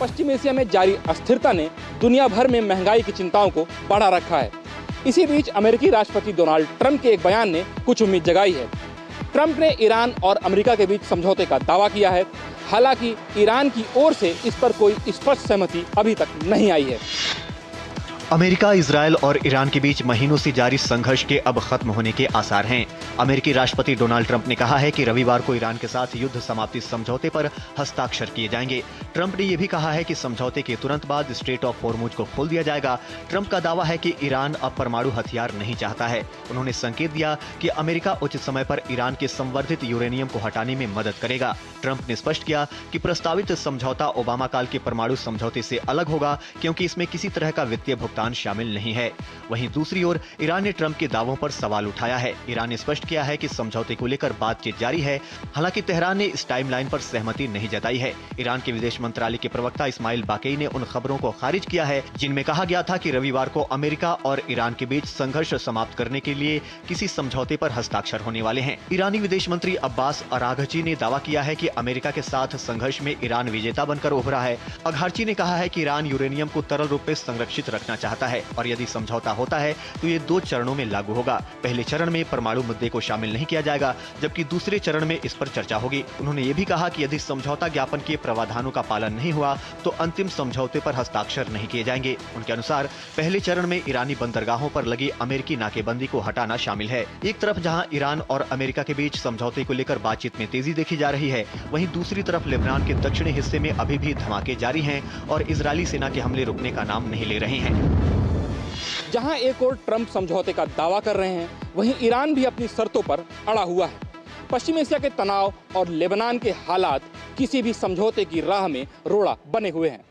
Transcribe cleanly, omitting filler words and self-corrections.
पश्चिम Asia में जारी अस्थिरता ने दुनिया भर में महंगाई की चिंताओं को बढ़ा रखा है। इसी बीच अमेरिकी राष्ट्रपति डोनाल्ड ट्रंप के एक बयान ने कुछ उम्मीद जगाई है। ट्रंप ने ईरान और अमेरिका के बीच समझौते का दावा किया है। हालांकि ईरान की ओर से इस पर कोई स्पष्ट सहमति अभी तक नहीं आई है। अमेरिका, इजरायल और ईरान के बीच महीनों से जारी संघर्ष के अब खत्म होने के आसार हैं। अमेरिकी राष्ट्रपति डोनाल्ड ट्रंप ने कहा है कि रविवार को ईरान के साथ युद्ध समाप्ति समझौते पर हस्ताक्षर किए जाएंगे। ट्रंप ने यह भी कहा है कि समझौते के तुरंत बाद स्ट्रेट ऑफ हॉर्मुज को खोल दिया जाएगा। ट्रंप का दावा है कि ईरान अब परमाणु हथियार नहीं चाहता है। उन्होंने संकेत दिया कि अमेरिका उचित समय पर ईरान के संवर्धित यूरेनियम को हटाने में मदद करेगा। ट्रंप ने स्पष्ट किया कि प्रस्तावित समझौता ओबामा काल के परमाणु समझौते से अलग होगा, क्योंकि इसमें किसी तरह का वित्तीय भुगतान शामिल नहीं है। वहीं दूसरी ओर ईरान ने ट्रंप के दावों पर सवाल उठाया है। ईरान ने स्पष्ट किया है कि समझौते को लेकर बातचीत जारी है। हालांकि तेहरान ने इस टाइमलाइन पर सहमति नहीं जताई है। ईरान के विदेश मंत्रालय के प्रवक्ता इस्माइल बाकेई ने उन खबरों को खारिज किया है जिनमें कहा गया था कि रविवार को अमेरिका और ईरान के बीच संघर्ष समाप्त करने के लिए किसी समझौते पर हस्ताक्षर होने वाले हैं। ईरानी विदेश मंत्री अब्बास अराघची ने दावा किया है कि अमेरिका के साथ संघर्ष में ईरान विजेता बनकर उभरा है। अघार्ची ने कहा है कि ईरान यूरेनियम को तरल रूप में संरक्षित रखना चाहता है और यदि समझौता होता है तो ये 2 चरणों में लागू होगा। पहले चरण में परमाणु मुद्दे को शामिल नहीं किया जाएगा, जबकि दूसरे चरण में इस पर चर्चा होगी। उन्होंने ये भी कहा कि यदि समझौता ज्ञापन के प्रावधानों का पालन नहीं हुआ तो अंतिम समझौते पर हस्ताक्षर नहीं किए जाएंगे। उनके अनुसार पहले चरण में ईरानी बंदरगाहों पर लगी अमेरिकी नाकेबंदी को हटाना शामिल है। एक तरफ जहां ईरान और अमेरिका के बीच समझौते को लेकर बातचीत में तेजी देखी जा रही है, वहीं दूसरी तरफ लेबनान के दक्षिणी हिस्से में अभी भी धमाके जारी हैं और इजरायली सेना के हमले रुकने का नाम नहीं ले रहे हैं। जहां एक और ट्रंप समझौते का दावा कर रहे हैं, वहीं ईरान भी अपनी शर्तों पर अड़ा हुआ है। पश्चिम एशिया के तनाव और लेबनान के हालात किसी भी समझौते की राह में रोड़ा बने हुए हैं।